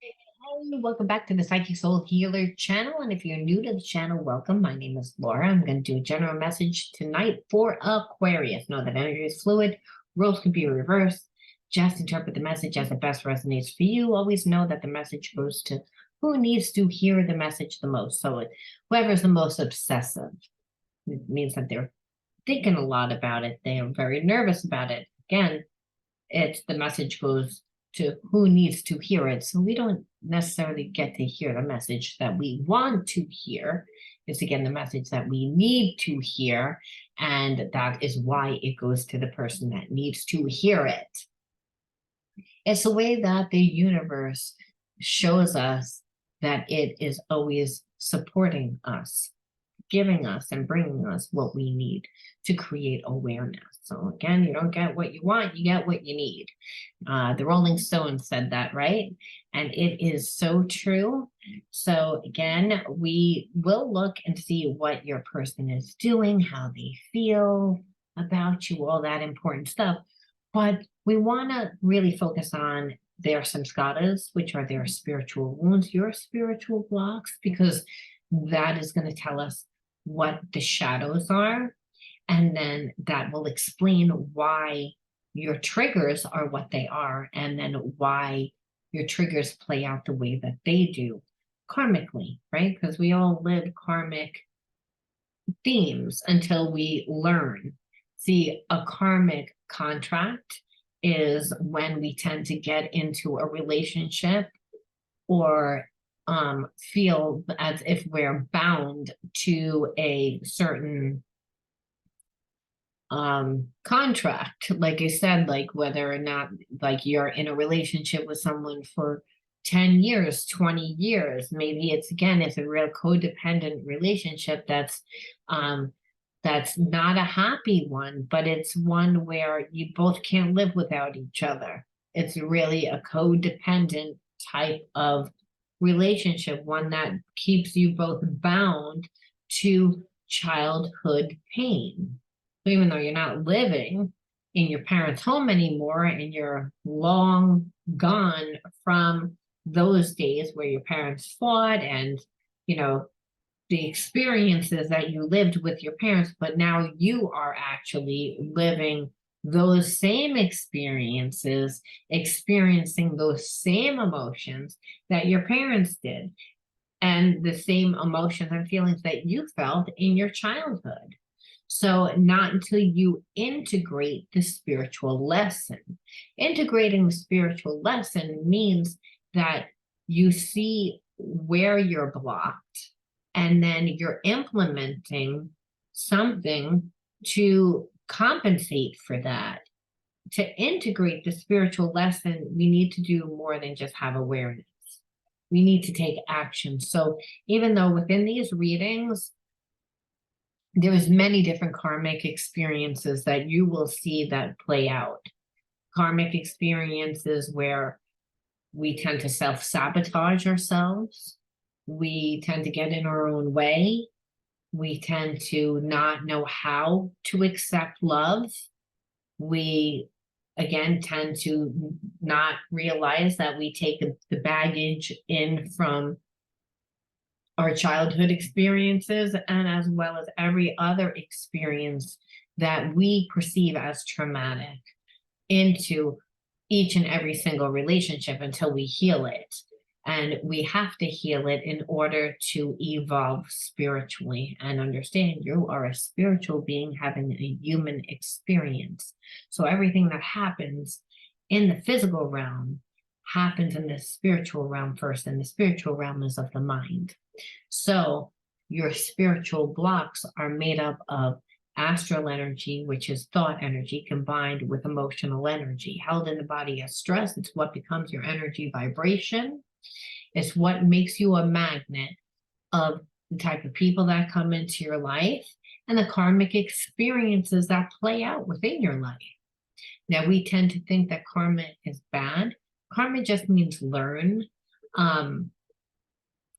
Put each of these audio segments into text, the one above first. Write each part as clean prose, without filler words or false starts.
Hey, welcome back to the Psychic Soul Healer channel. And if you're new to the channel, welcome. My name is Laura. I'm going to do a general message tonight for Aquarius. Know that energy is fluid, roles can be reversed. Just interpret the message as it best resonates for you. Always know that the message goes to who needs to hear the message the most. So whoever's the most obsessive, it means that they're thinking a lot about it. They are very nervous about it. Again, it's the message goes to who needs to hear it. So we don't necessarily get to hear the message that we want to hear. It's again the message that we need to hear. And that is why it goes to the person that needs to hear it. It's the way that the universe shows us that it is always supporting us, giving us and bringing us what we need to create awareness. So again, you don't get what you want, you get what you need. The Rolling Stones said that, right? And it is so true. So again, we will look and see what your person is doing, how they feel about you, all that important stuff. But we want to really focus on their samskaras, which are their spiritual wounds, your spiritual blocks, because that is going to tell us what the shadows are. And then that will explain why your triggers are what they are, and then why your triggers play out the way that they do karmically, right? Because we all live karmic themes until we learn. See, a karmic contract is when we tend to get into a relationship or feel as if we're bound to a certain contract. Like I said, like whether or not like you're in a relationship with someone for 10 years, 20 years, maybe it's again, it's a real codependent relationship that's not a happy one, but it's one where you both can't live without each other. It's really a codependent type of relationship, one that keeps you both bound to childhood pain. So even though you're not living in your parents' home anymore and you're long gone from those days where your parents fought and, you know, the experiences that you lived with your parents, but now you are actually living those same experiences, experiencing those same emotions that your parents did, and the same emotions and feelings that you felt in your childhood. So not until you integrate the spiritual lesson. Integrating the spiritual lesson means that you see where you're blocked, and then you're implementing something to compensate for that. To integrate the spiritual lesson, we need to do more than just have awareness. We need to take action. So even though within these readings, there's many different karmic experiences that you will see that play out. Karmic experiences where we tend to self-sabotage ourselves. We tend to get in our own way. We tend to not know how to accept love. We, again, tend to not realize that we take the baggage in from our childhood experiences, and as well as every other experience that we perceive as traumatic into each and every single relationship until we heal it. And we have to heal it in order to evolve spiritually and understand you are a spiritual being having a human experience. So everything that happens in the physical realm happens in the spiritual realm first, and the spiritual realm is of the mind. So your spiritual blocks are made up of astral energy, which is thought energy, combined with emotional energy held in the body as stress. It's what becomes your energy vibration. It's what makes you a magnet of the type of people that come into your life and the karmic experiences that play out within your life. Now, we tend to think that karma is bad. Karma just means learn.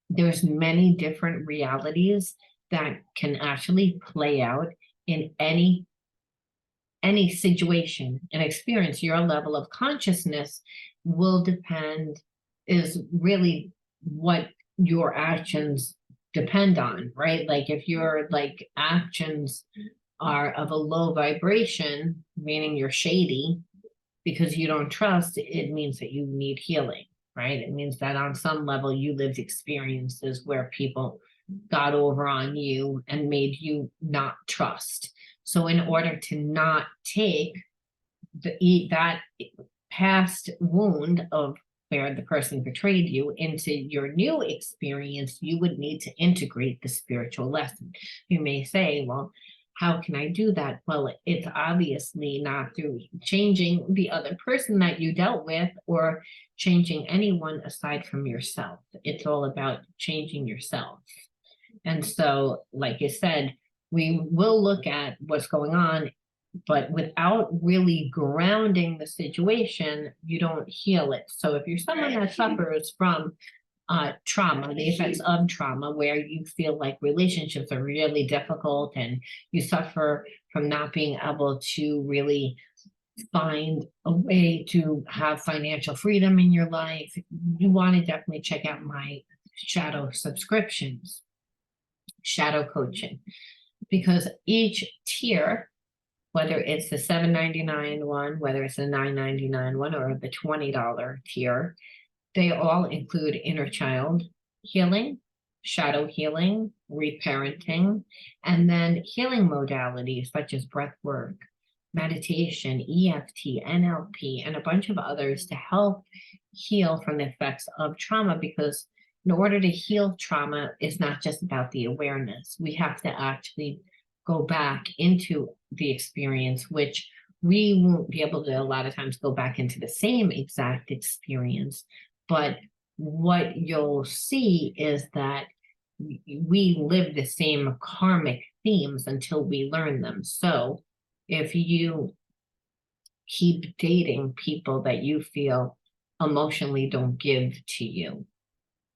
There's many different realities that can actually play out in any situation and experience. Your level of consciousness will depend is really what your actions depend on, right? Like if your like actions are of a low vibration, meaning you're shady because you don't trust, it means that you need healing, right? It means that on some level you lived experiences where people got over on you and made you not trust. So in order to not take that past wound of where the person betrayed you into your new experience, you would need to integrate the spiritual lesson. You may say, well, how can I do that? Well, it's obviously not through changing the other person that you dealt with or changing anyone aside from yourself. It's all about changing yourself. And so, like I said, we will look at what's going on, but without really grounding the situation, you don't heal it. So if you're someone that suffers from trauma, the effects of trauma, where you feel like relationships are really difficult and you suffer from not being able to really find a way to have financial freedom in your life, you want to definitely check out my shadow subscriptions, shadow coaching, because each tier, whether it's the $7.99 one, whether it's the $9.99 one, or the $20 tier, they all include inner child healing, shadow healing, reparenting, and then healing modalities such as breath work, meditation, EFT, NLP, and a bunch of others to help heal from the effects of trauma. Because in order to heal trauma, it's not just about the awareness. We have to actually go back into the experience, which we won't be able to a lot of times go back into the same exact experience. But what you'll see is that we live the same karmic themes until we learn them. So if you keep dating people that you feel emotionally don't give to you,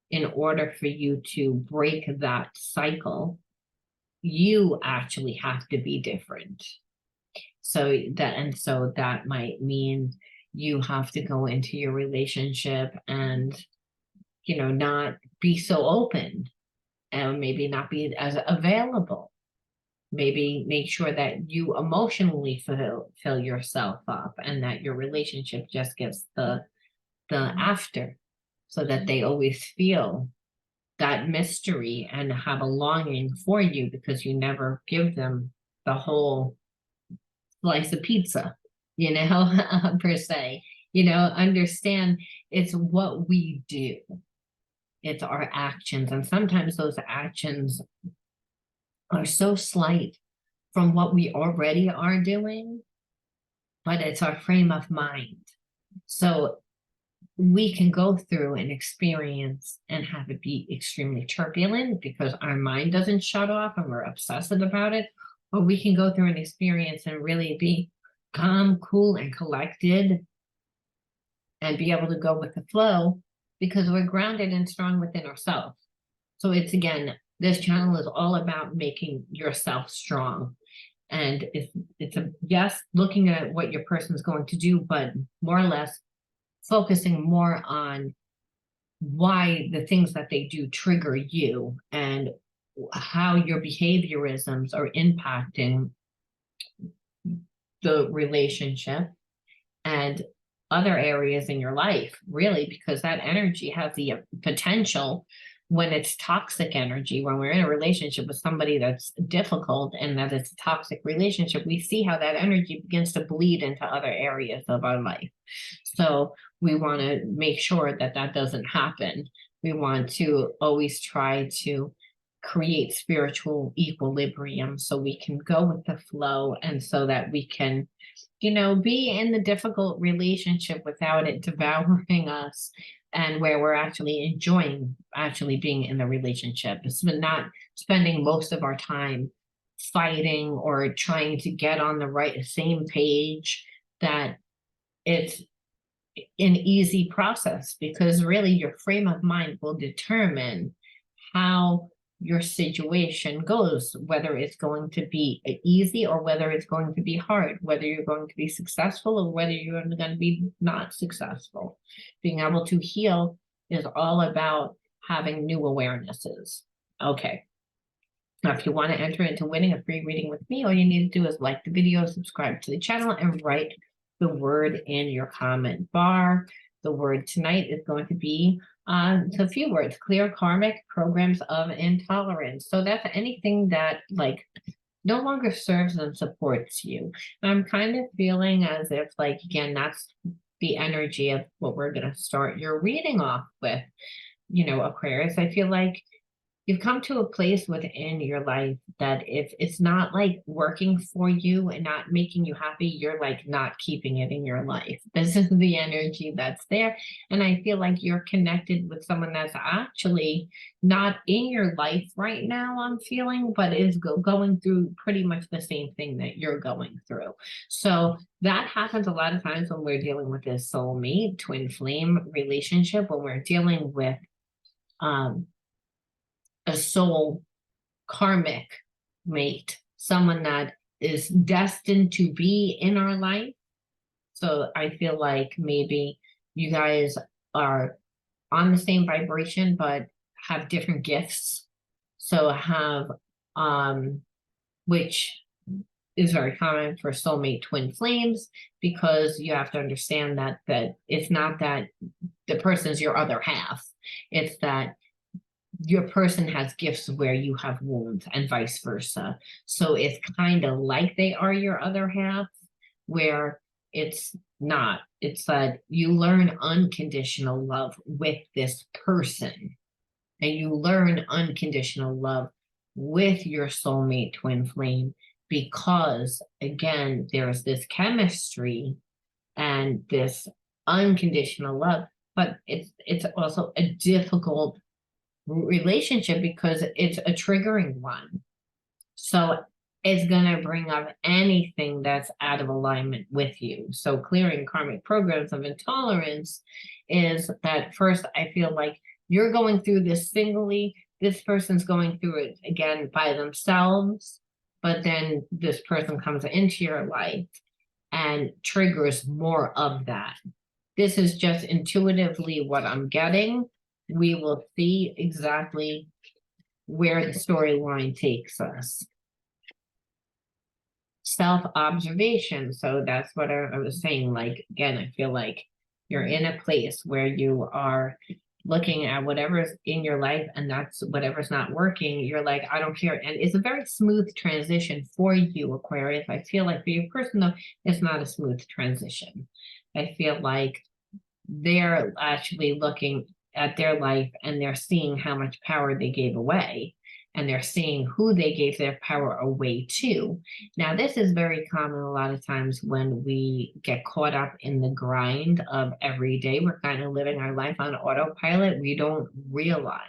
in order for you to break that cycle, you actually have to be different. So that might mean you have to go into your relationship and, not be so open, and maybe not be as available. Maybe make sure that you emotionally fill yourself up, and that your relationship just gets the after, so that they always feel that mystery and have a longing for you, because you never give them the whole slice of pizza, per se. Understand it's what we do. It's our actions. And sometimes those actions are so slight from what we already are doing, but it's our frame of mind. So we can go through an experience and have it be extremely turbulent because our mind doesn't shut off and we're obsessive about it. Or we can go through an experience and really be calm, cool, and collected and be able to go with the flow because we're grounded and strong within ourselves. So it's, again, this channel is all about making yourself strong. And it's yes, looking at what your person's going to do, but more or less focusing more on why the things that they do trigger you and how your behaviorisms are impacting the relationship and other areas in your life, really, because that energy has the potential, when it's toxic energy, when we're in a relationship with somebody that's difficult and that it's a toxic relationship, we see how that energy begins to bleed into other areas of our life. So we want to make sure that that doesn't happen. We want to always try to create spiritual equilibrium so we can go with the flow, and so that we can, be in the difficult relationship without it devouring us, and where we're actually enjoying actually being in the relationship. It's not spending most of our time fighting or trying to get on the same page, that it's an easy process, because really your frame of mind will determine how your situation goes, whether it's going to be easy or whether it's going to be hard, whether you're going to be successful or whether you're going to be not successful. Being able to heal is all about having new awarenesses. Okay. Now, if you want to enter into winning a free reading with me, all you need to do is like the video, subscribe to the channel, and write the word in your comment bar. The word tonight is going to be a few words: clear karmic programs of intolerance. So that's anything that like no longer serves and supports you. And I'm kind of feeling as if, like, again, that's the energy of what we're going to start your reading off with, you know, Aquarius. I feel like you've come to a place within your life that if it's not like working for you and not making you happy, you're like not keeping it in your life. This is the energy that's there. And I feel like you're connected with someone that's actually not in your life right now, I'm feeling, but is going through pretty much the same thing that you're going through. So that happens a lot of times when we're dealing with this soulmate, twin flame relationship, when we're dealing with a soul karmic mate, someone that is destined to be in our life. So I feel like maybe you guys are on the same vibration, but have different gifts. So have, which is very common for soulmate twin flames, because you have to understand that it's not that the person's your other half. It's that your person has gifts where you have wounds and vice versa. So it's kind of like they are your other half, where it's not. It's that you learn unconditional love with this person, and you learn unconditional love with your soulmate twin flame, because again, there's this chemistry and this unconditional love, but it's also a difficult relationship because it's a triggering one. So it's going to bring up anything that's out of alignment with you. So clearing karmic programs of intolerance is that first, I feel like you're going through this singly, this person's going through it again by themselves, but then this person comes into your life and triggers more of that. This is just intuitively what I'm getting. We will see exactly where the storyline takes us. Self-observation. So that's what I was saying. Like, again, I feel like you're in a place where you are looking at whatever's in your life, and that's whatever's not working. You're like, I don't care. And it's a very smooth transition for you, Aquarius. I feel like for your person, though, it's not a smooth transition. I feel like they're actually looking at their life and they're seeing how much power they gave away, and they're seeing who they gave their power away to. Now, this is very common a lot of times when we get caught up in the grind of every day. We're kind of living our life on autopilot. We don't realize.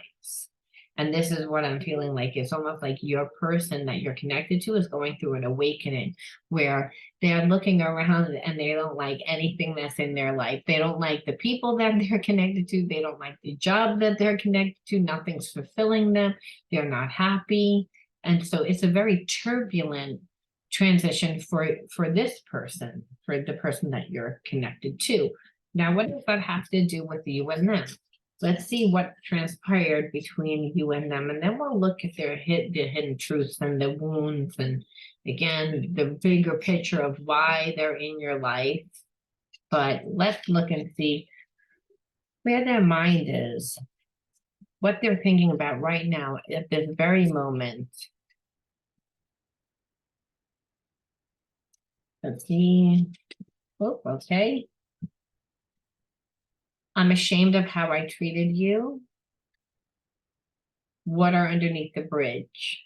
And this is what I'm feeling like. It's almost like your person that you're connected to is going through an awakening where they're looking around and they don't like anything that's in their life. They don't like the people that they're connected to. They don't like the job that they're connected to. Nothing's fulfilling them. They're not happy. And so it's a very turbulent transition for this person, for the person that you're connected to. Now, what does that have to do with you and them? Let's see what transpired between you and them, and then we'll look at the hidden truths and the wounds, and again, the bigger picture of why they're in your life. But let's look and see where their mind is, what they're thinking about right now at this very moment. Let's see. Oh, okay. I'm ashamed of how I treated you. Water underneath the bridge.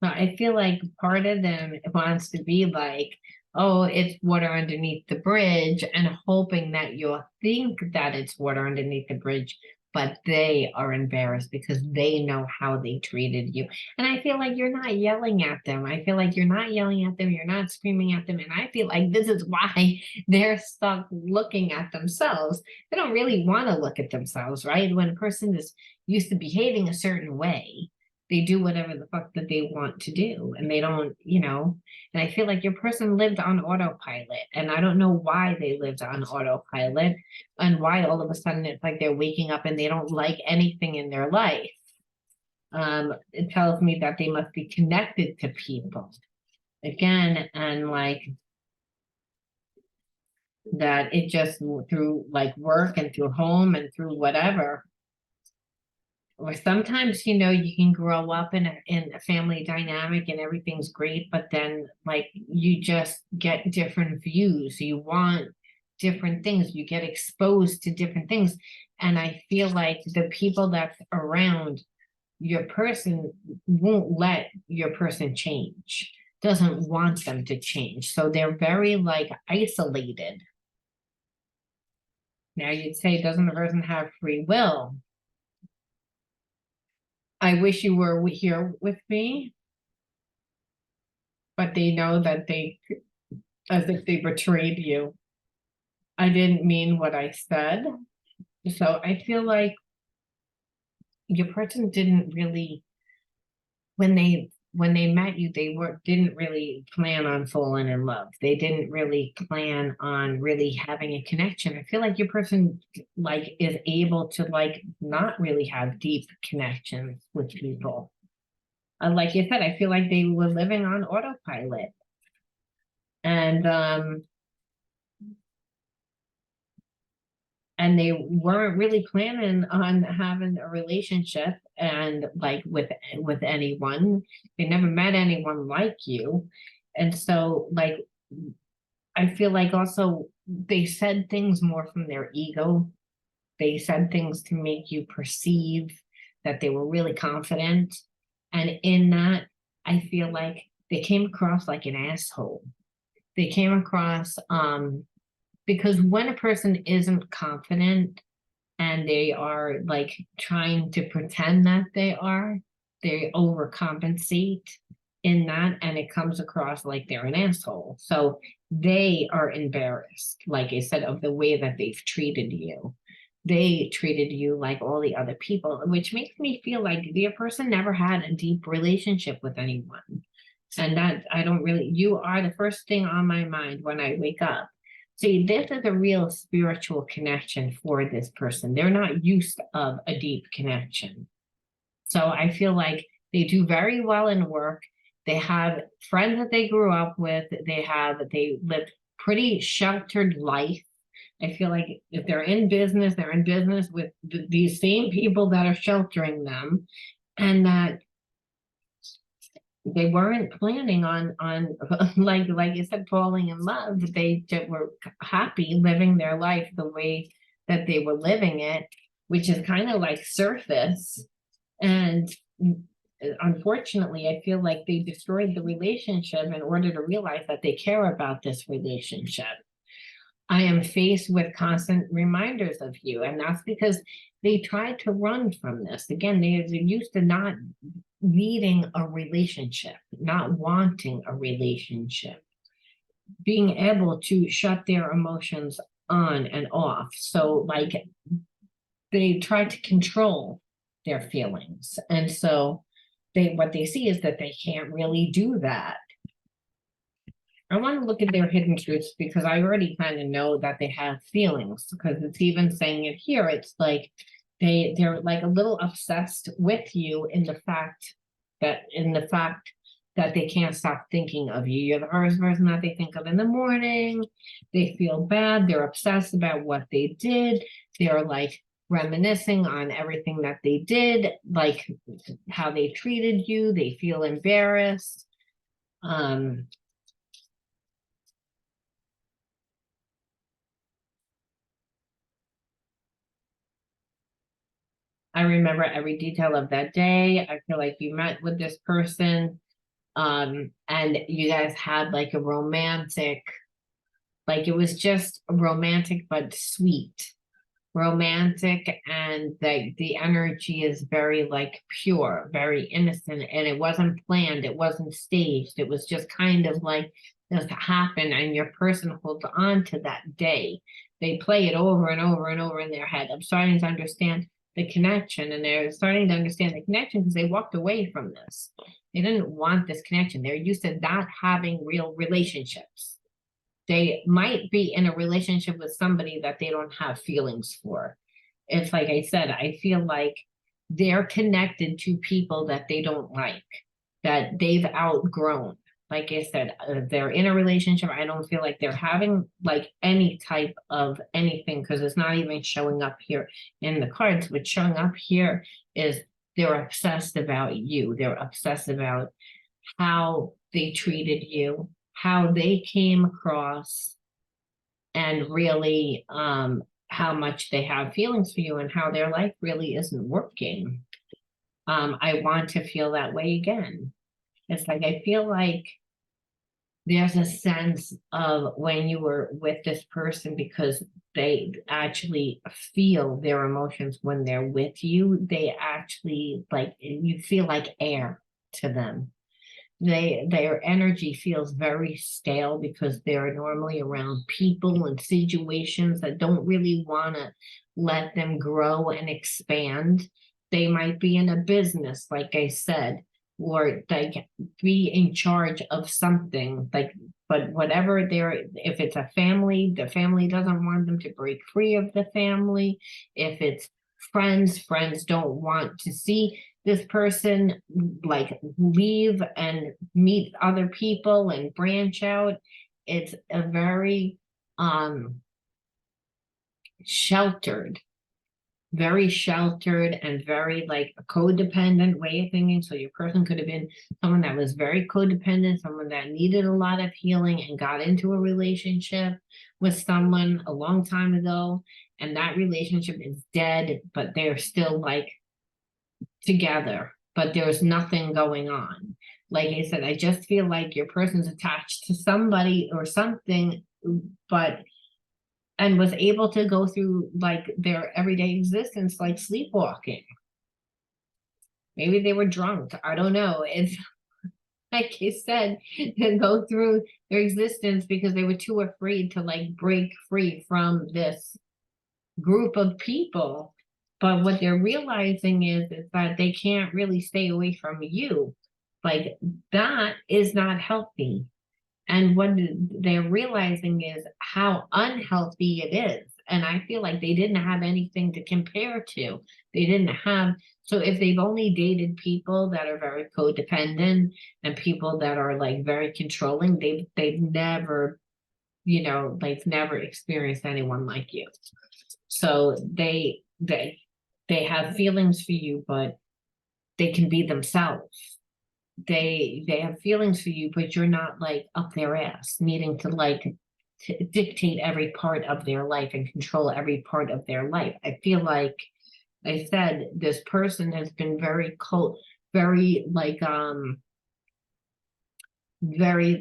Now, I feel like part of them wants to be like, oh, it's water underneath the bridge, and hoping that you'll think that it's water underneath the bridge, but they are embarrassed because they know how they treated you. And I feel like you're not yelling at them. I feel like you're not yelling at them. You're not screaming at them. And I feel like this is why they're stuck looking at themselves. They don't really want to look at themselves, right? When a person is used to behaving a certain way, they do whatever the fuck that they want to do, and they don't, and I feel like your person lived on autopilot, and I don't know why they lived on autopilot and why all of a sudden it's like they're waking up and they don't like anything in their life. It tells me that they must be connected to people again, and like that it just through like work and through home and through whatever. Or sometimes, you can grow up in a family dynamic and everything's great, but then like you just get different views. You want different things. You get exposed to different things. And I feel like the people that's around your person won't let your person change, doesn't want them to change. So they're very like isolated. Now you'd say, doesn't the person have free will? I wish you were here with me, but they know that as if they betrayed you. I didn't mean what I said. So I feel like your person didn't really, when they met you, didn't really plan on falling in love. They didn't really plan on really having a connection. I feel like your person like is able to like not really have deep connections with people. Like you said, I feel like they were living on autopilot. And they weren't really planning on having a relationship and like with anyone. They never met anyone like you. And so like I feel like also they said things more from their ego. They said things to make you perceive that they were really confident. And in that, I feel like they came across like an asshole. They came across because when a person isn't confident and they are like trying to pretend that they overcompensate in that, and it comes across like they're an asshole. So they are embarrassed, like I said, of the way that they've treated you. They treated you like all the other people, which makes me feel like the person never had a deep relationship with anyone. And that you are the first thing on my mind when I wake up. See, this is a real spiritual connection for this person. They're not used of a deep connection. So I feel like they do very well in work. They have friends that they grew up with. They live pretty sheltered life. I feel like if they're in business, they're in business with these same people that are sheltering them, and that they weren't planning on like you said, falling in love. They just were happy living their life the way that they were living it, which is kind of like surface. And unfortunately, I feel like they destroyed the relationship in order to realize that they care about this relationship. I am faced with constant reminders of you, and that's because they tried to run from this. Again, they're used to not needing a relationship, not wanting a relationship, being able to shut their emotions on and off. So like they try to control their feelings. And so what they see is that they can't really do that. I want to look at their hidden truths because I already kind of know that they have feelings, because it's even saying it here. It's like they're like a little obsessed with you in the fact that they can't stop thinking of you. You're the first person that they think of in the morning. They feel bad. They're obsessed about what they did. They're like reminiscing on everything that they did, like how they treated you. They feel embarrassed. I remember every detail of that day. I feel like you met with this person, and you guys had like a romantic, like it was just romantic but sweet. Romantic, and the energy is very like pure, very innocent, and it wasn't planned, it wasn't staged. It was just kind of like just happened, and your person holds on to that day. They play it over and over and over in their head. I'm starting to understand the connection, and they're starting to understand the connection because they walked away from this. They didn't want this connection. They're used to not having real relationships. They might be in a relationship with somebody that they don't have feelings for. It's like I said, I feel like they're connected to people that they don't like, that they've outgrown. Like I said, they're in a relationship. I don't feel like they're having like any type of anything because it's not even showing up here in the cards. What's showing up here is they're obsessed about you. They're obsessed about how they treated you, how they came across, and really how much they have feelings for you and how their life really isn't working. I want to feel that way again. It's like I feel like there's a sense of when you were with this person because they actually feel their emotions when they're with you. They actually like you feel like air to them. Their energy feels very stale because they're normally around people and situations that don't really want to let them grow and expand. They might be in a business, like I said, or like be in charge of something, like, but whatever they're, if it's a family, the family doesn't want them to break free of the family. If it's friends, friends don't want to see this person like leave and meet other people and branch out. It's a very sheltered, very sheltered and very like a codependent way of thinking. So your person could have been someone that was very codependent, someone that needed a lot of healing and got into a relationship with someone a long time ago, and that relationship is dead, but they're still like together, but there's nothing going on. Like I said, I just feel like your person's attached to somebody or something, but and was able to go through like their everyday existence like sleepwalking. Maybe they were drunk. I don't know. It's like I said, to go through their existence because they were too afraid to like break free from this group of people. But what they're realizing is that they can't really stay away from you. Like that is not healthy. And what they're realizing is how unhealthy it is. And I feel like they didn't have anything to compare to. They didn't have, so if they've only dated people that are very codependent and people that are like very controlling, they've never, you know, they've never experienced anyone like you. So they have feelings for you, but they can be themselves. They have feelings for you, but you're not like up their ass, needing to like dictate every part of their life and control every part of their life. I feel like I said this person has been very cold, very very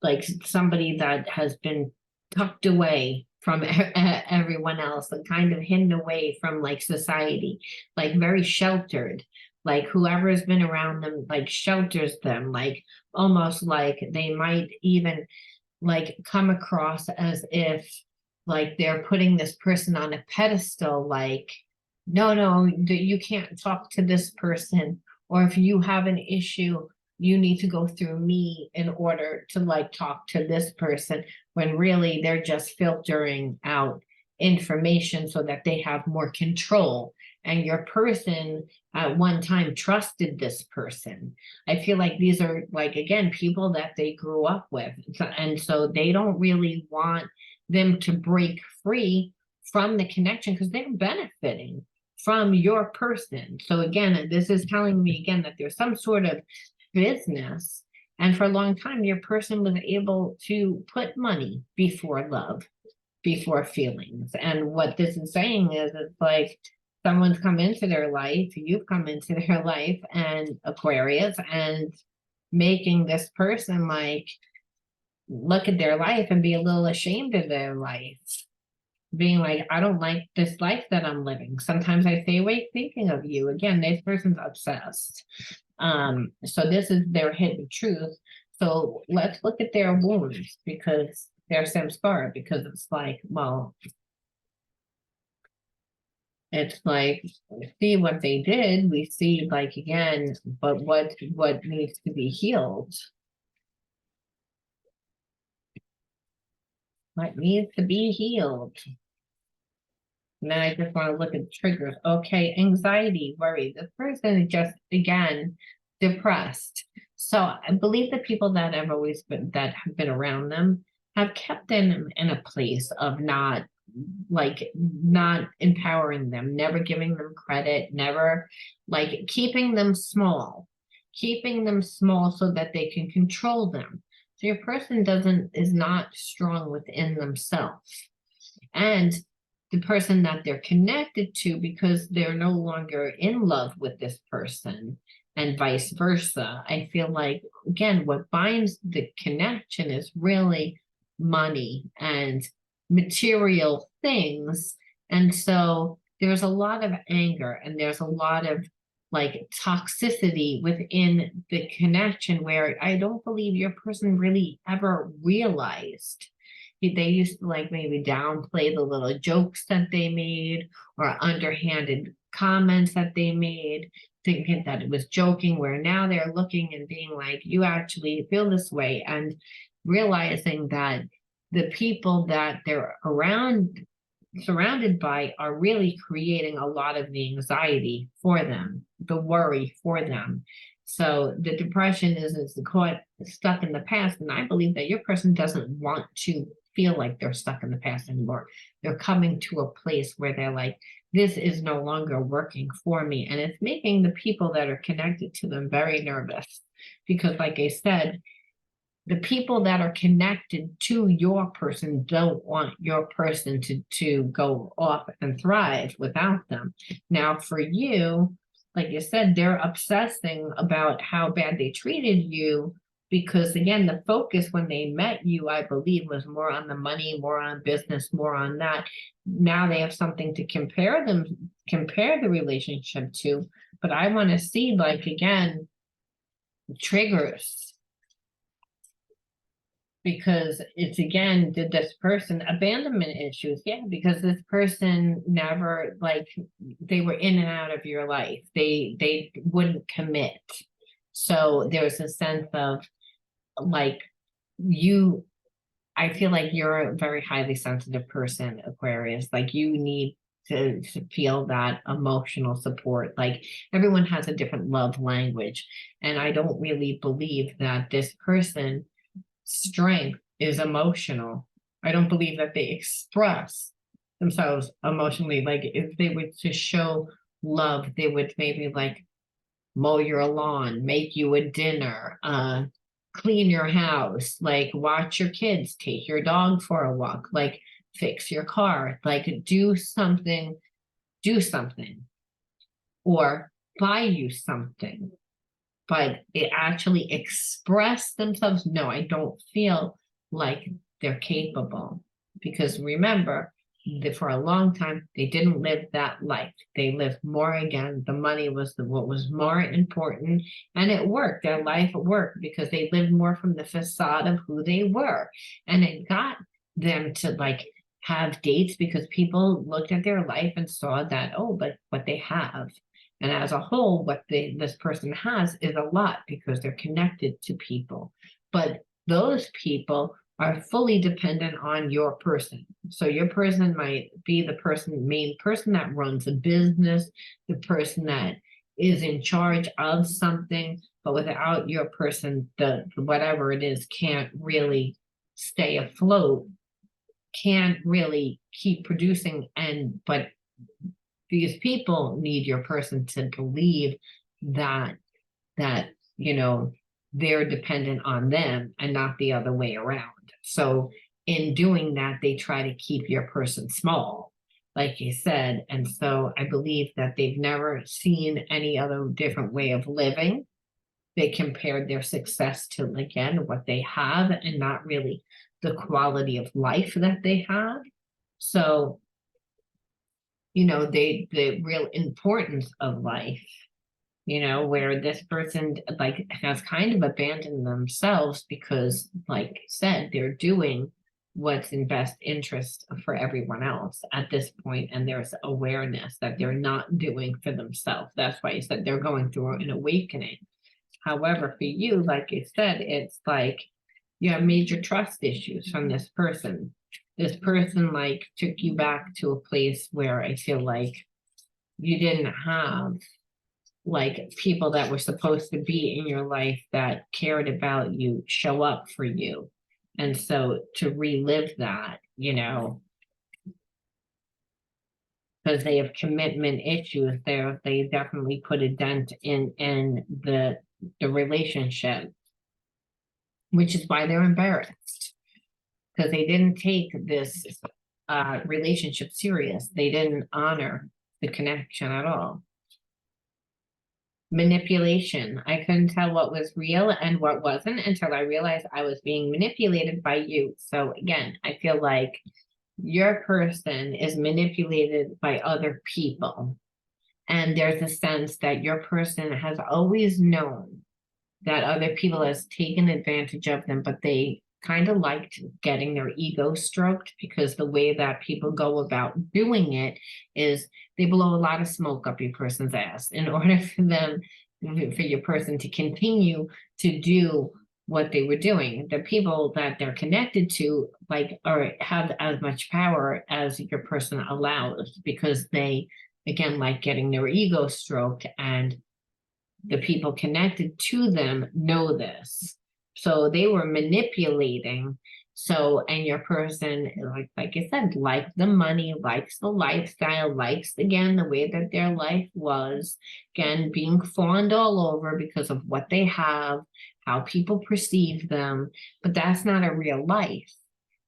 like somebody that has been tucked away from everyone else and kind of hidden away from like society, like very sheltered, like whoever has been around them like shelters them, like almost like they might even like come across as if like they're putting this person on a pedestal, like no, you can't talk to this person, or if you have an issue you need to go through me in order to like talk to this person, when really they're just filtering out information so that they have more control. And your person at one time trusted this person. I feel like these are like, again, people that they grew up with. And so they don't really want them to break free from the connection because they're benefiting from your person. So again, this is telling me again that there's some sort of business, and for a long time your person was able to put money before love, before feelings. And what this is saying is it's like someone's come into their life, you've come into their life, and Aquarius, and making this person like look at their life and be a little ashamed of their life, being like, I don't like this life that I'm living. Sometimes I stay awake thinking of you. Again, this person's obsessed. So this is their hidden truth. So let's look at their wounds, because they're samskara, because it's like, well, it's like, we see what they did, we see like again, but what needs to be healed? What needs to be healed? And then I just want to look at triggers. Okay, anxiety, worry. This person is just, again, depressed. So I believe the people that have always been, that have been around them have kept them in a place of not, like, not empowering them, never giving them credit, never, like, keeping them small so that they can control them. So your person is not strong within themselves. And the person that they're connected to, because they're no longer in love with this person, and vice versa. I feel like, again, what binds the connection is really money and material things. And so there's a lot of anger and there's a lot of like toxicity within the connection, where I don't believe your person really ever realized. They used to like maybe downplay the little jokes that they made or underhanded comments that they made, thinking that it was joking, where now they're looking and being like, you actually feel this way, and realizing that the people that they're surrounded by are really creating a lot of the anxiety for them, the worry for them. So the depression is caught stuck in the past. And I believe that your person doesn't want to feel like they're stuck in the past anymore. They're coming to a place where they're like, this is no longer working for me. And it's making the people that are connected to them very nervous. Because like I said, the people that are connected to your person don't want your person to go off and thrive without them. Now, for you, like you said, they're obsessing about how bad they treated you, because again, the focus when they met you, I believe, was more on the money, more on business, more on that. Now they have something to compare the relationship to. But I want to see, like, again, triggers. Because it's, again, did this person abandonment issues? Yeah, because this person never, like, they were in and out of your life. They wouldn't commit. So there's a sense of like, I feel like you're a very highly sensitive person, Aquarius. Like, you need to feel that emotional support. Like, everyone has a different love language. And I don't really believe that this person strength is emotional. I don't believe that they express themselves emotionally. Like, if they were to show love, they would maybe like mow your lawn, make you a dinner, clean your house, like watch your kids, take your dog for a walk, like fix your car, like do something, or buy you something. But it actually express themselves. No, I don't feel like they're capable, because remember that for a long time they didn't live that life. They lived more, again, the money was what was more important, and it worked. Their life worked because they lived more from the facade of who they were, and it got them to like have dates because people looked at their life and saw that, oh, but what they have. And as a whole, what this person has is a lot because they're connected to people. But those people are fully dependent on your person. So your person might be the main person that runs a business, the person that is in charge of something, but without your person, the whatever it is can't really stay afloat, can't really keep producing. But these people need your person to believe that they're dependent on them and not the other way around. So in doing that, they try to keep your person small, like you said. And so I believe that they've never seen any other different way of living. They compared their success to, again, what they have and not really the quality of life that they have. So the real importance of life, where this person like has kind of abandoned themselves because, like I said, they're doing what's in best interest for everyone else at this point, and there's awareness that they're not doing for themselves. That's why you said they're going through an awakening. However, for you, like I said, it's like you have major trust issues from this person. This person like took you back to a place where I feel like you didn't have like people that were supposed to be in your life that cared about you show up for you. And so to relive that, you know, because they have commitment issues there, they definitely put a dent in the relationship, which is why they're embarrassed, because they didn't take this relationship serious. They didn't honor the connection at all. Manipulation. I couldn't tell what was real and what wasn't until I realized I was being manipulated by you. So again, I feel like your person is manipulated by other people. And there's a sense that your person has always known that other people has taken advantage of them, but they kind of liked getting their ego stroked, because the way that people go about doing it is they blow a lot of smoke up your person's ass in order for them, for your person to continue to do what they were doing. The people that they're connected to like or have as much power as your person allows, because they again like getting their ego stroked, and the people connected to them know this. So they were manipulating. So, and your person, like I said, likes the money, likes the lifestyle, likes again the way that their life was, again, being fawned all over because of what they have, how people perceive them, but that's not a real life.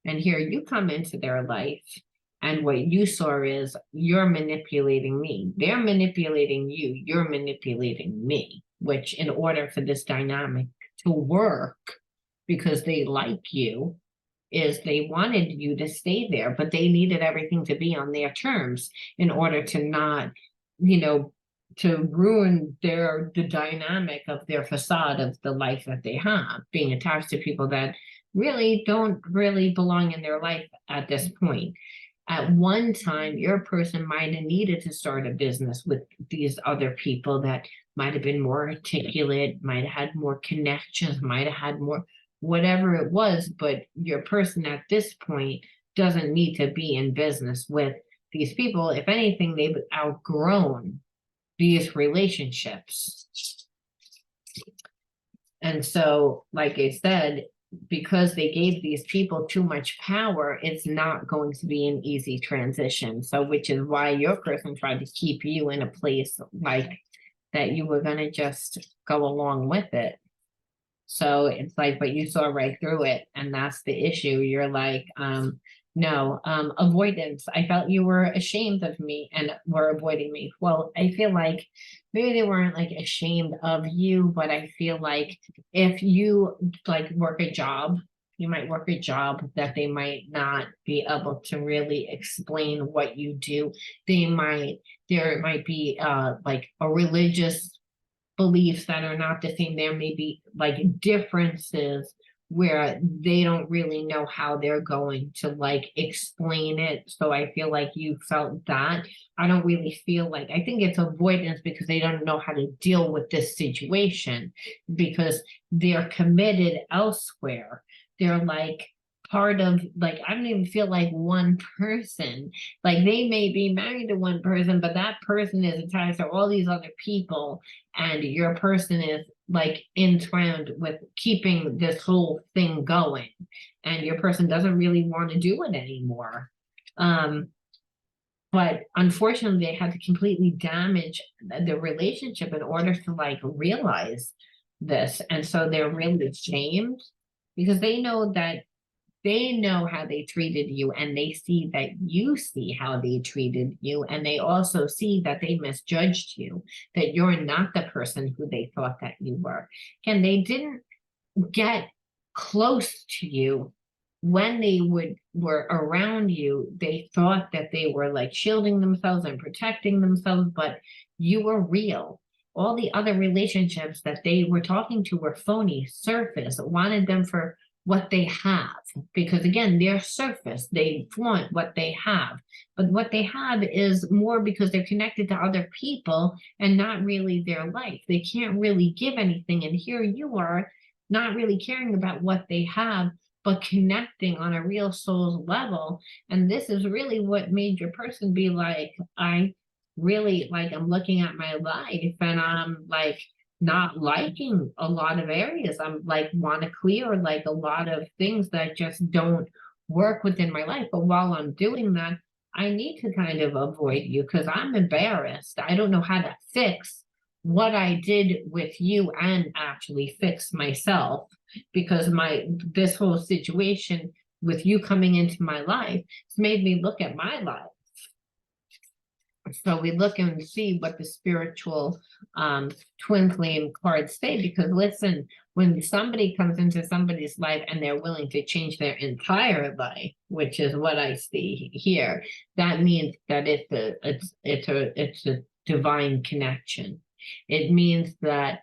And here you come into their life, and what you saw is you're manipulating me. They're manipulating you. You're manipulating me, which in order for this dynamic to work, because they like you, is they wanted you to stay there, but they needed everything to be on their terms in order to not, you know, to ruin the dynamic of their facade of the life that they have, being attached to people that really don't really belong in their life at this point. At one time, your person might have needed to start a business with these other people that might have been more articulate, might have had more connections, might have had more, whatever it was, but your person at this point doesn't need to be in business with these people. If anything, they've outgrown these relationships. And so, like I said, because they gave these people too much power, it's not going to be an easy transition. So, which is why your person tried to keep you in a place like that you were going to just go along with it. So it's like, but you saw right through it, and that's the issue. You're like, no, avoidance. I felt you were ashamed of me and were avoiding me. Well, I feel like maybe they weren't like ashamed of you, but I feel like if you like work a job, you might work a job that they might not be able to really explain what you do. There might be like a religious beliefs that are not the same. There may be like differences where they don't really know how they're going to like explain it. So I feel like you felt that. I don't really feel like, I think it's avoidance because they don't know how to deal with this situation, because they're committed elsewhere. They're like part of, like, I don't even feel like one person. Like they may be married to one person, but that person is attached to all these other people, and your person is like entwined with keeping this whole thing going, and your person doesn't really want to do it anymore. But unfortunately, they had to completely damage the relationship in order to like realize this. And so they're really ashamed because they know that they know how they treated you, and they see that you see how they treated you, and they also see that they misjudged you, that you're not the person who they thought that you were. And they didn't get close to you when they were around you. They thought that they were like shielding themselves and protecting themselves, but you were real. All the other relationships that they were talking to were phony, surface, wanted them for what they have, because again, they're surface, they flaunt what they have, but what they have is more because they're connected to other people and not really their life. They can't really give anything, and here you are not really caring about what they have, but connecting on a real soul's level. And this is really what made your person be like, I really like, I'm looking at my life and I'm like not liking a lot of areas. I'm like, want to clear like a lot of things that just don't work within my life. But while I'm doing that, I need to kind of avoid you because I'm embarrassed. I don't know how to fix what I did with you and actually fix myself, because this whole situation with you coming into my life has made me look at my life. So we look and see what the spiritual twin flame cards say, because listen, when somebody comes into somebody's life and they're willing to change their entire life, which is what I see here, that means that it's a divine connection. It means that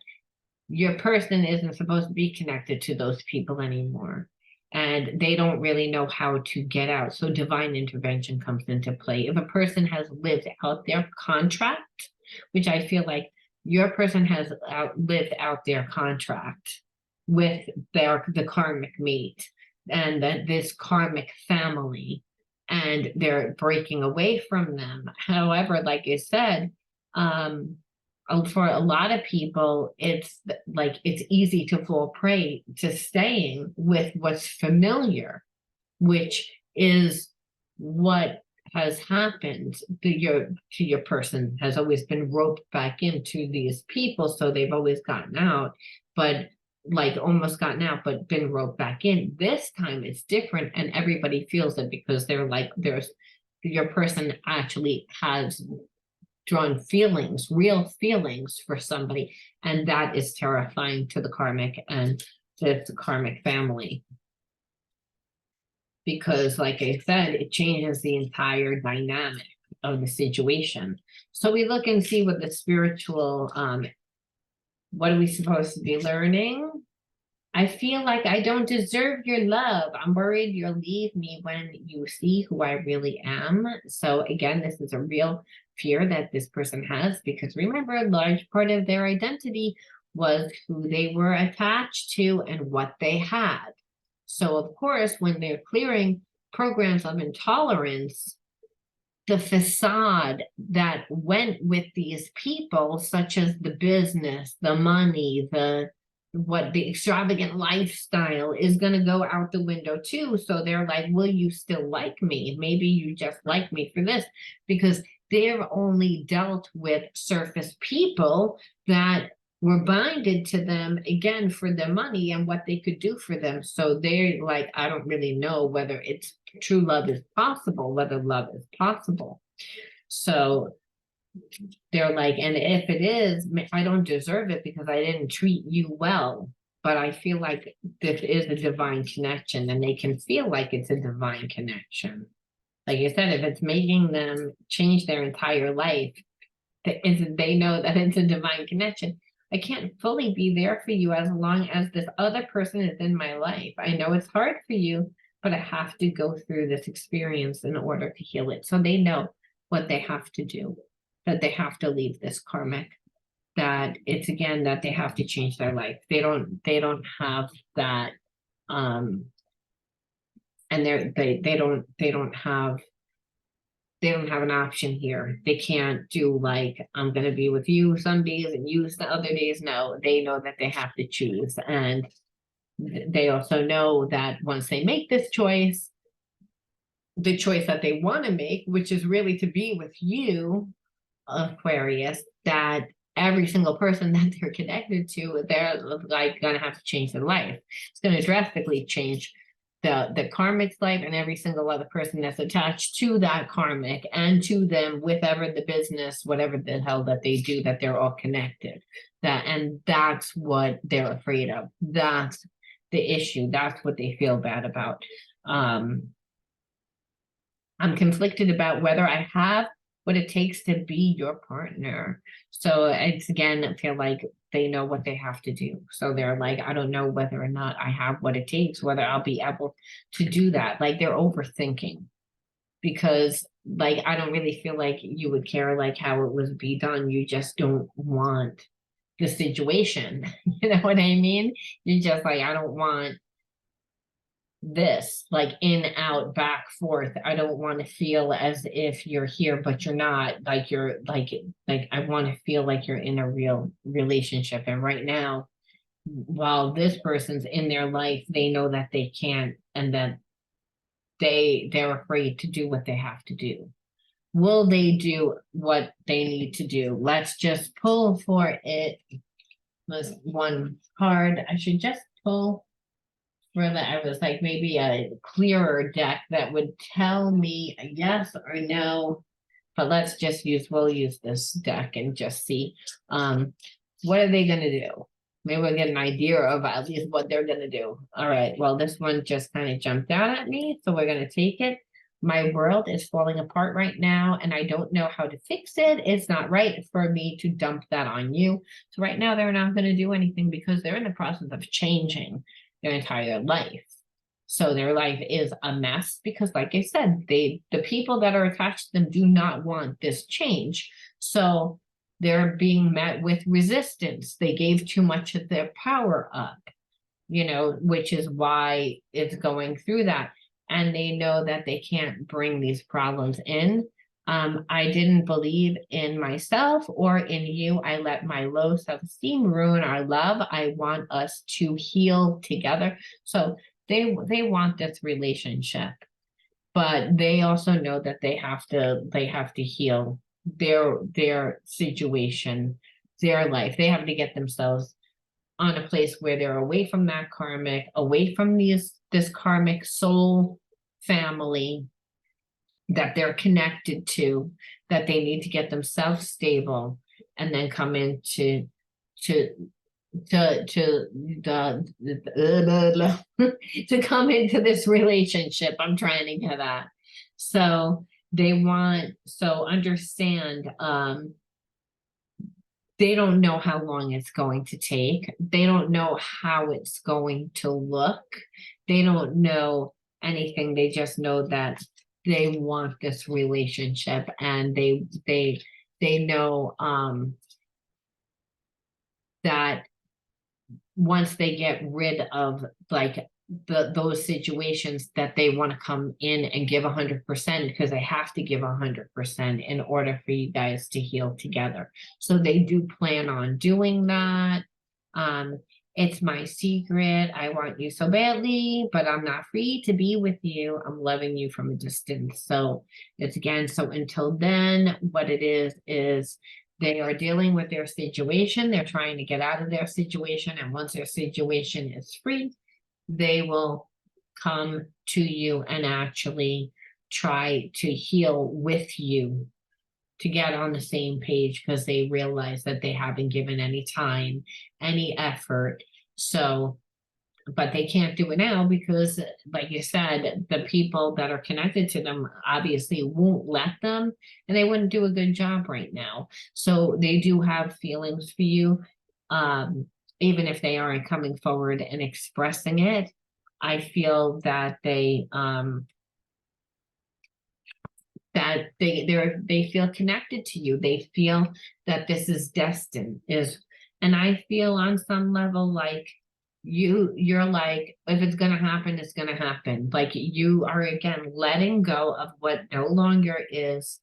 your person isn't supposed to be connected to those people anymore, and they don't really know how to get out. So divine intervention comes into play. If a person has lived out their contract, which I feel like your person has lived out their contract with the karmic mate and this karmic family, and they're breaking away from them. However, like I said, for a lot of people, it's like it's easy to fall prey to staying with what's familiar, which is what has happened to your person has always been roped back into these people, so they've always gotten out, but like almost gotten out, but been roped back in. This time it's different, and everybody feels it because they're like, your person actually has drawn feelings, real feelings for somebody, and that is terrifying to the karmic and to the karmic family, because like I said, it changes the entire dynamic of the situation. So we look and see what the spiritual what are we supposed to be learning? I feel like I don't deserve your love. I'm worried you'll leave me when you see who I really am. So again, this is a real fear that this person has, because remember, a large part of their identity was who they were attached to and what they had. So of course, when they're clearing programs of intolerance, the facade that went with these people, such as the business, the money, the extravagant lifestyle, is going to go out the window too. So they're like, will you still like me? Maybe you just like me for this, because they've only dealt with surface people that were binded to them again for their money and what they could do for them. So they're like, I don't really know whether it's true love is possible, whether love is possible. So they're like, and if it is, I don't deserve it because I didn't treat you well. But I feel like this is a divine connection, and they can feel like it's a divine connection. Like you said, if it's making them change their entire life, they know that it's a divine connection. I can't fully be there for you as long as this other person is in my life. I know it's hard for you, but I have to go through this experience in order to heal it. So they know what they have to do, that they have to leave this karmic, that it's again that they have to change their life. They don't have that and they don't have an option here. They can't do like, I'm going to be with you some days and use the other days. No, they know that they have to choose. And they also know that once they make this choice, the choice that they want to make, which is really to be with you, Aquarius, that every single person that they're connected to, they're like going to have to change their life. It's going to drastically change the karmic's life and every single other person that's attached to that karmic and to them, whatever the business, whatever the hell that they do, that they're all connected. And that's what they're afraid of. That's the issue. That's what they feel bad about. I'm conflicted about whether I have what it takes to be your partner. So it's, again, I feel like they know what they have to do. So they're like, I don't know whether or not I have what it takes, whether I'll be able to do that. Like, they're overthinking, because like, I don't really feel like you would care like how it was be done. You just don't want the situation. You know what I mean? You're just like, I don't want this, like, in, out, back, forth. I don't want to feel as if you're here, but you're not. Like, you're like I want to feel like you're in a real relationship. And right now, while this person's in their life, they know that they can't, and that they're afraid to do what they have to do. Will they do what they need to do? Let's just pull for it. Was one card. I should just pull for that. I was like, maybe a clearer deck that would tell me a yes or no. But let's just we'll use this deck and just see what are they gonna do? Maybe we'll get an idea of at least what they're gonna do. All right, well, this one just kind of jumped out at me, so we're gonna take it. My world is falling apart right now, and I don't know how to fix it. It's not right for me to dump that on you. So right now, they're not gonna do anything because they're in the process of changing their entire life. So their life is a mess because, like I said, the people that are attached to them do not want this change. So they're being met with resistance. They gave too much of their power up, which is why it's going through that. And they know that they can't bring these problems in. I didn't believe in myself or in you. I let my low self-esteem ruin our love. I want us to heal together. So they want this relationship, but they also know that they have to heal their situation, their life. They have to get themselves on a place where they're away from that karmic, away from this karmic soul family that they're connected to, that they need to get themselves stable, and then come into to come into this relationship. I'm trying to get at. So understand, they don't know how long it's going to take. They don't know how it's going to look. They don't know anything. They just know that they want this relationship, and they know that once they get rid of like those situations, that they want to come in and give 100%, because they have to give 100% in order for you guys to heal together. So they do plan on doing that. It's my secret. I want you so badly, but I'm not free to be with you. I'm loving you from a distance. So it's, again, so until then, what it is they are dealing with their situation. They're trying to get out of their situation. And once their situation is free, they will come to you and actually try to heal with you, to get on the same page, because they realize that they haven't given any time, any effort. So, but they can't do it now because, like you said, the people that are connected to them obviously won't let them, and they wouldn't do a good job right now. So they do have feelings for you, even if they aren't coming forward and expressing it. I feel that they feel connected to you. They feel that this is destined, and I feel on some level like you're like, if it's gonna happen, it's gonna happen. Like, you are, again, letting go of what no longer is,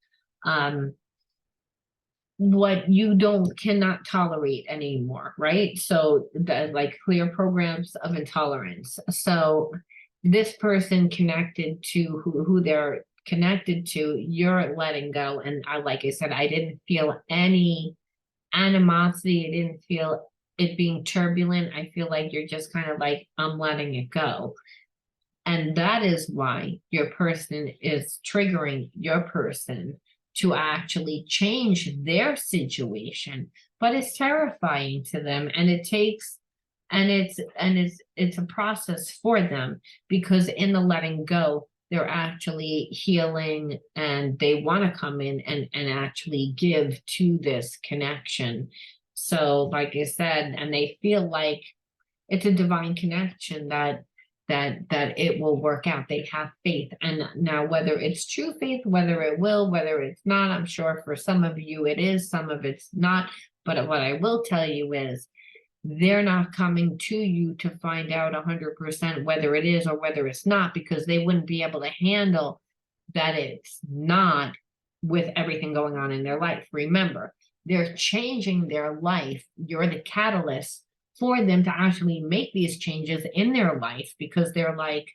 what you cannot tolerate anymore, right? So like clear programs of intolerance. So this person connected to who they're connected to, you're letting go. And like I said, I didn't feel any animosity. I didn't feel it being turbulent. I feel like you're just kind of like, I'm letting it go. And that is why your person is triggering your person to actually change their situation. But it's terrifying to them, and it takes, and it's a process for them, because in the letting go, they're actually healing and they want to come in and actually give to this connection. So like I said, and they feel like it's a divine connection that it will work out. They have faith. And now whether it's true faith, whether it will, whether it's not, I'm sure for some of you it is, some of it's not. But what I will tell you is they're not coming to you to find out 100% whether it is or whether it's not, because they wouldn't be able to handle that it's not with everything going on in their life. Remember, they're changing their life. You're the catalyst for them to actually make these changes in their life, because they're like,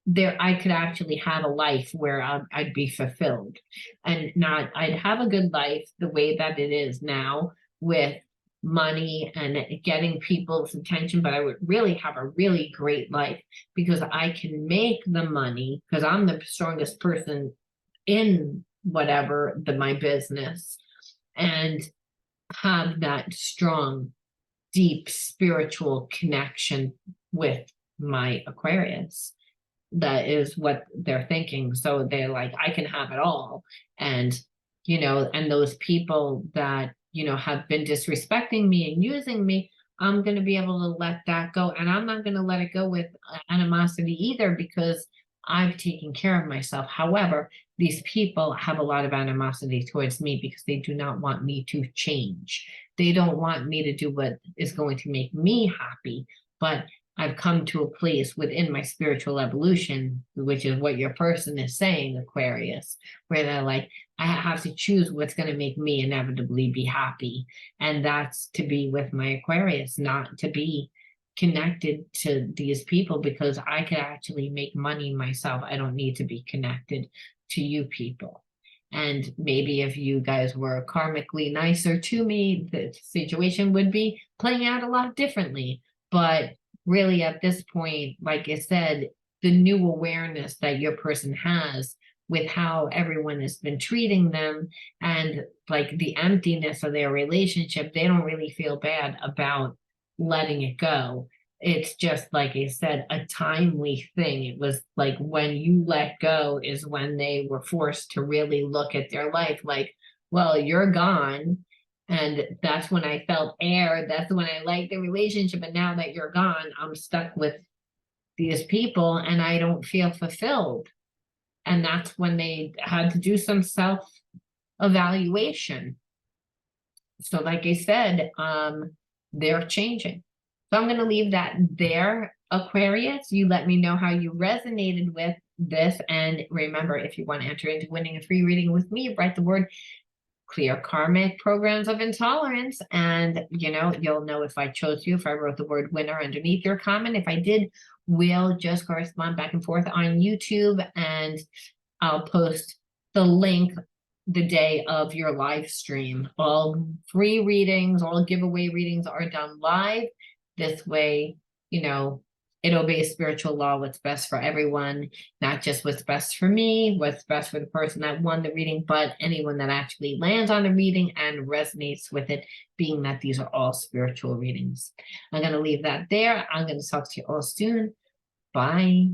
I could actually have a life where I'd be fulfilled and not, I'd have a good life the way that it is now with money and getting people's attention, but I would really have a really great life because I can make the money because I'm the strongest person in whatever my business, and have that strong, deep spiritual connection with my Aquarius. That is what they're thinking. So they're like, I can have it all. And, and those people that, have been disrespecting me and using me, I'm going to be able to let that go. And I'm not going to let it go with animosity either, because I've taken care of myself. However, these people have a lot of animosity towards me because they do not want me to change. They don't want me to do what is going to make me happy. But I've come to a place within my spiritual evolution, which is what your person is saying, Aquarius, where they're like, I have to choose what's going to make me inevitably be happy. And that's to be with my Aquarius, not to be connected to these people, because I could actually make money myself. I don't need to be connected to you people. And maybe if you guys were karmically nicer to me, the situation would be playing out a lot differently. But really at this point, like I said, the new awareness that your person has with how everyone has been treating them and like the emptiness of their relationship, they don't really feel bad about letting it go. It's just, like I said, a timely thing. It was like when you let go is when they were forced to really look at their life like, well, you're gone. And that's when I felt air. That's when I liked the relationship. And now that you're gone, I'm stuck with these people and I don't feel fulfilled. And that's when they had to do some self-evaluation. So like I said, they're changing. So I'm going to leave that there, Aquarius. You let me know how you resonated with this. And remember, if you want to enter into winning a free reading with me, write the word clear karmic programs of intolerance, and you'll know if I chose you, if I wrote the word winner underneath your comment. If I did, we'll just correspond back and forth on YouTube, and I'll post the link the day of your live stream. All free readings, all giveaway readings are done live. This way, it obeys spiritual law, what's best for everyone, not just what's best for me, what's best for the person that won the reading, but anyone that actually lands on the reading and resonates with it, being that these are all spiritual readings. I'm going to leave that there. I'm going to talk to you all soon. Bye.